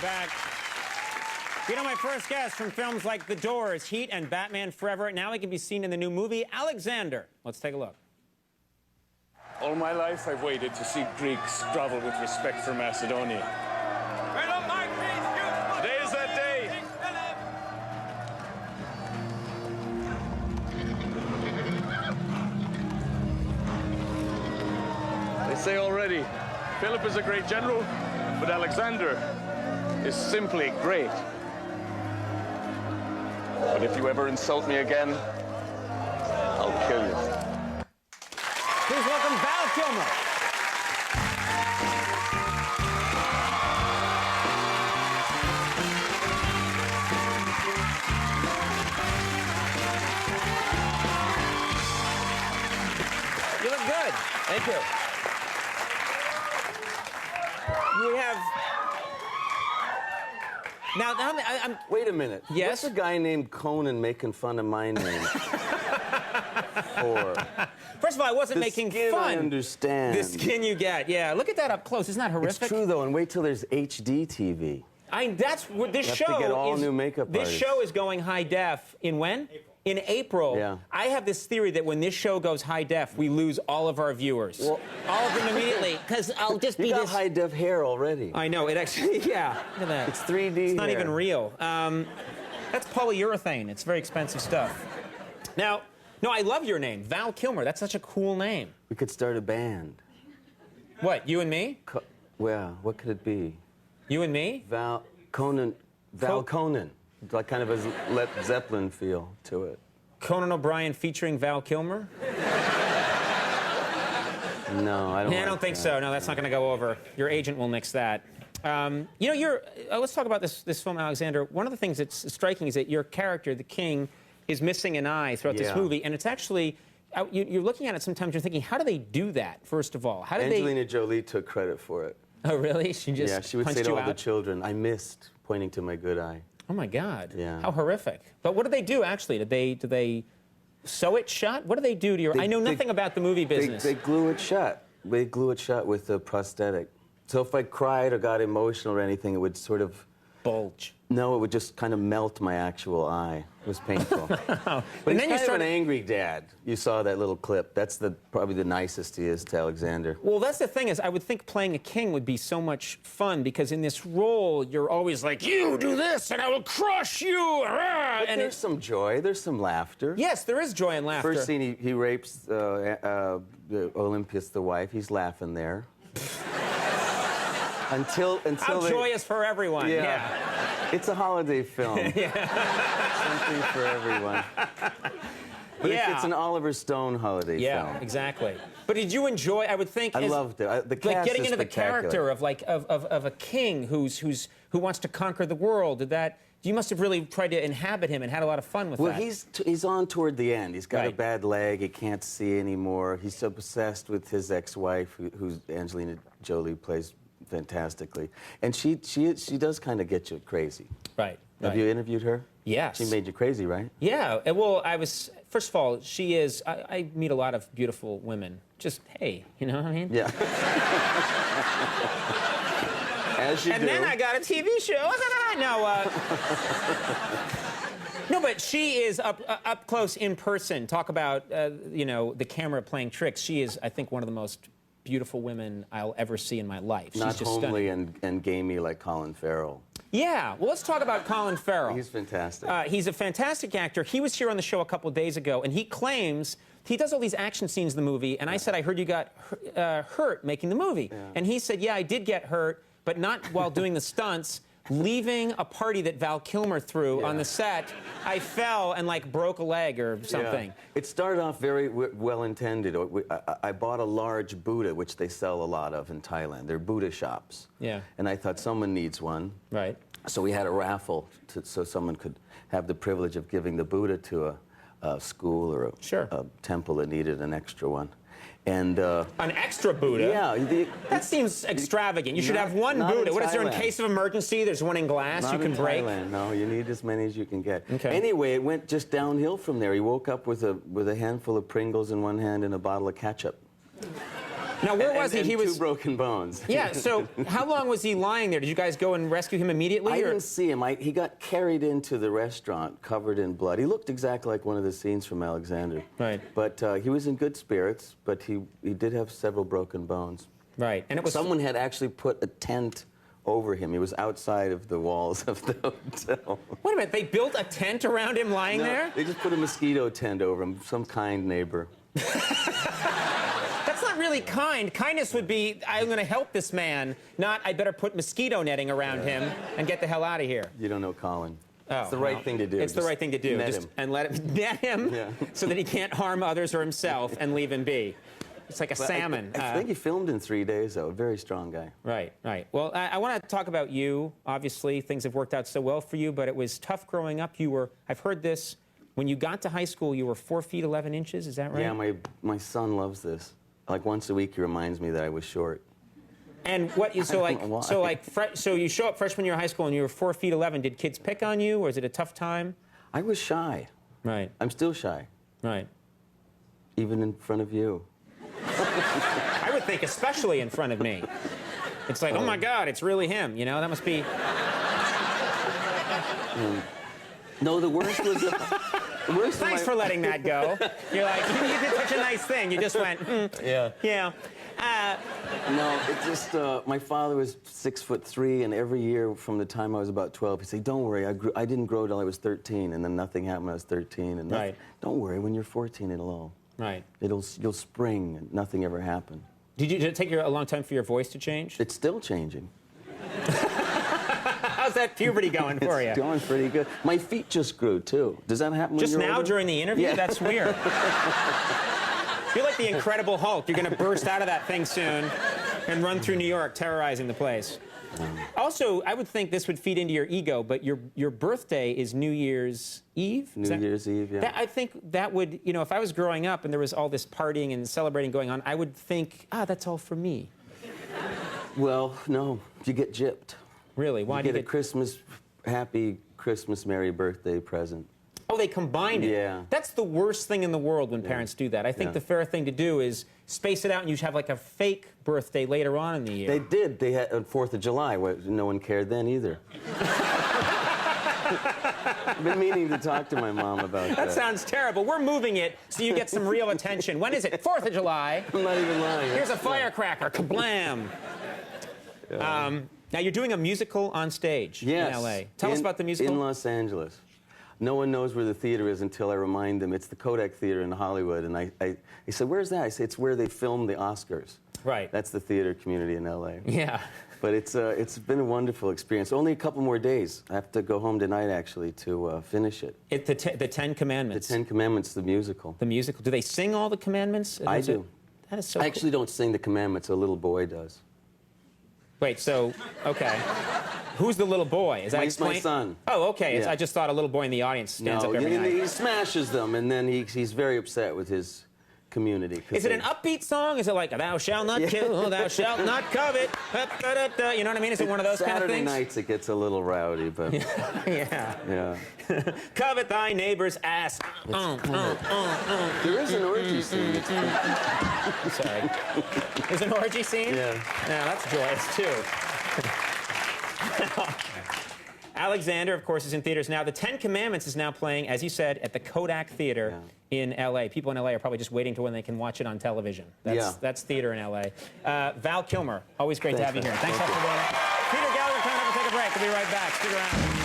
back. You know, my first guest from films like The Doors, Heat, and Batman Forever. Now he can be seen in the new movie, Alexander. Let's take a look. All my life, I've waited to see Greeks grovel with respect for Macedonia. Today is that day. They say already, Philip is a great general, but Alexander is simply great. But if you ever insult me again, I'll kill you. Please welcome Val Kilmer. You look good. Thank you. You have... Now, I'm... Wait a minute. Yes? What's a guy named Conan making fun of my name for? First of all, I wasn't making skin fun. I understand. The skin you get, yeah. Look at that up close. Isn't that horrific? It's true, though, and wait till there's HD TV. That's what this You show have to get all is. new makeup This artists. show is going high def in when? April. In April. Yeah. I have this theory that when this show goes high def, we lose all of our viewers. Well, all of them immediately, because I'll just be you got this. high def hair already. I know it actually. Yeah. Look at that. It's 3D. It's not hair. even real. That's polyurethane. It's very expensive stuff. Now, no, I love your name, Val Kilmer. That's such a cool name. We could start a band. What? You and me? Well, what could it be? You and me? Val Conan. It's like kind of a Led Zeppelin feel to it. Conan O'Brien featuring Val Kilmer? No, I don't. I don't think so. No, that's not going to go over. Your agent will nix that. You know, let's talk about this film, Alexander. One of the things that's striking is that your character, the king, is missing an eye throughout this movie, and it's actually, you're looking at it sometimes, you're thinking, how do they do that, first of all? How did Angelina Jolie took credit for it. Oh, really? She just Yeah, she would punched say to you all the out? children, I missed, pointing to my good eye. Oh, my God. Yeah. How horrific. But what did they do, actually? Do they sew it shut? What do they do to your... I know nothing about the movie business. They glue it shut. They glue it shut with a prosthetic. So if I cried or got emotional or anything, it would sort of... Bulge. No, it would just kind of melt my actual eye. It was painful. But And he's then you kind of an angry dad. You saw that little clip. That's probably the nicest he is to Alexander. Well, that's the thing is, I would think playing a king would be so much fun because in this role, you're always like, you do this and I will crush you. But And there's some joy. There's some laughter. yes, there is joy and laughter. First scene, he rapes the Olympius, the wife. He's laughing there. until How joyous for everyone. Yeah. It's a holiday film. Something for everyone. But it's an Oliver Stone holiday film. Yeah, exactly. But did you enjoy? I would think. I loved it. The cast like getting is into the spectacular. character of a king who wants to conquer the world. You must have really tried to inhabit him and had a lot of fun with that. Well, he's on toward the end. He's got a Right. bad leg. He can't see anymore. He's obsessed with his ex-wife, who's Angelina Jolie plays fantastically, and she does kind of get you crazy. Right. Have you interviewed her? Yes. She made you crazy, right? Yeah. Well, first of all, she is. I meet a lot of beautiful women. Just hey, you know what I mean? Yeah. As you do. And then I got a TV show. No, but she is up close in person. Talk about the camera playing tricks. She is, I think, one of the most beautiful women I'll ever see in my life. She's Not just homely stunning. and gamey like Colin Farrell. Yeah. Well, let's talk about Colin Farrell. He's fantastic. He's a fantastic actor. He was here on the show a couple of days ago, and he claims he does all these action scenes in the movie. And I said, I heard you got hurt making the movie. Yeah. And he said, yeah, I did get hurt, but not while doing the stunts. Leaving a party that Val Kilmer threw on the set, I fell and broke a leg or something. Yeah. It started off very well intended. I bought a large Buddha, which they sell a lot of in Thailand. They're Buddha shops. Yeah. And I thought someone needs one. Right. So we had a raffle so someone could have the privilege of giving the Buddha to a school or a temple that needed an extra one. And an extra Buddha? Yeah. That seems extravagant. You should have one Buddha. What is there in case of emergency? There's one in glass Not you can in break? Thailand. No, you need as many as you can get. Okay. Anyway, it went just downhill from there. He woke up with a handful of Pringles in one hand and a bottle of ketchup. Now, where was he? And He was 2 broken bones. Yeah. So, how long was he lying there? Did you guys go and rescue him immediately? I didn't see him. He got carried into the restaurant covered in blood. He looked exactly like one of the scenes from Alexander. Right. But he was in good spirits, but he did have several broken bones. Right. And it was someone had actually put a tent over him. He was outside of the walls of the hotel. Wait a minute. They built a tent around him lying there? They just put a mosquito tent over him. Some kind neighbor. That's not really kind. Kindness would be, I'm going to help this man, not I better put mosquito netting around him and get the hell out of here. You don't know Colin. Oh, it's the right thing to do. It's the right thing to do. Net him. And let him net him so that he can't harm others or himself and leave him be. It's like a salmon. I think he filmed in 3 days, though. A very strong guy. Right, right. Well, I want to talk about you. Obviously, things have worked out so well for you, but it was tough growing up. I've heard this, when you got to high school, you were 4 feet 11 inches. Is that right? Yeah, my son loves this. Like once a week, he reminds me that I was short. And what you so you show up freshman year of high school and you were 4 feet 11. Did kids pick on you, or was it a tough time? I was shy. Right. I'm still shy. Right. Even in front of you. I would think especially in front of me. It's like, oh my God, it's really him. You know, that must be. No, the worst was. Thanks for letting that go. You're like, you did such a nice thing. You just went, Yeah. Yeah. No, it just, my father was 6'3", and every year from the time I was about 12, he'd say, don't worry, I didn't grow till I was 13, and then nothing happened when I was 13. And right. Don't worry, when you're 14, it'll all. Right. You'll spring, and nothing ever happened. Did it take you a long time for your voice to change? It's still changing. How's that puberty going for you? It's going pretty good. My feet just grew, too. Does that happen just when you're now older? during the interview? Yeah. That's weird. You're like the Incredible Hulk. You're going to burst out of that thing soon and run through New York, terrorizing the place. Also, I would think this would feed into your ego, but your birthday is New Year's Eve? New Year's Eve, yeah. I think that would, you know, if I was growing up and there was all this partying and celebrating going on, I would think, that's all for me. Well, no, you get gypped. Really? Why do you get a Christmas, happy Christmas, Merry Birthday present. Oh, they combined it. Yeah. That's the worst thing in the world when parents do that. I think the fair thing to do is space it out and you should have like a fake birthday later on in the year. They did. They had on 4th of July. No one cared then either. I've been meaning to talk to my mom about that. That sounds terrible. We're moving it so you get some real attention. When is it? 4th of July. I'm not even lying. Here's a firecracker. Kablam. Now, you're doing a musical on stage in L.A. Tell us about the musical. In Los Angeles. No one knows where the theater is until I remind them. It's the Kodak Theater in Hollywood. And he said, where's that? I say, it's where they filmed the Oscars. Right. That's the theater community in L.A. Yeah. But it's been a wonderful experience. Only a couple more days. I have to go home tonight, actually, to finish it. The Ten Commandments. The Ten Commandments, the musical. The musical. Do they sing all the commandments? I do. That is so I actually don't sing the commandments. A little boy does. Wait, so, okay. Who's the little boy? Is that my son. Oh, okay. Yeah. I just thought a little boy in the audience stands up every night. He smashes them, and then he's very upset with his community. Is it an upbeat song? Is it like, thou shalt not kill, thou shalt not covet, you know what I mean? Is it one of those kind of things? Saturday nights it gets a little rowdy, but... Yeah. Covet thy neighbor's ass. There is an orgy scene. Sorry. There's an orgy scene? Yeah. No, that's joyous, too. Alexander, of course, is in theaters now. The Ten Commandments is now playing, as you said, at the Kodak Theater in L.A. People in L.A. are probably just waiting to when they can watch it on television. That's theater in L.A. Val Kilmer, always great to have you here. Thanks for doing it. Peter Gallagher coming up to take a break. We'll be right back. Stick around.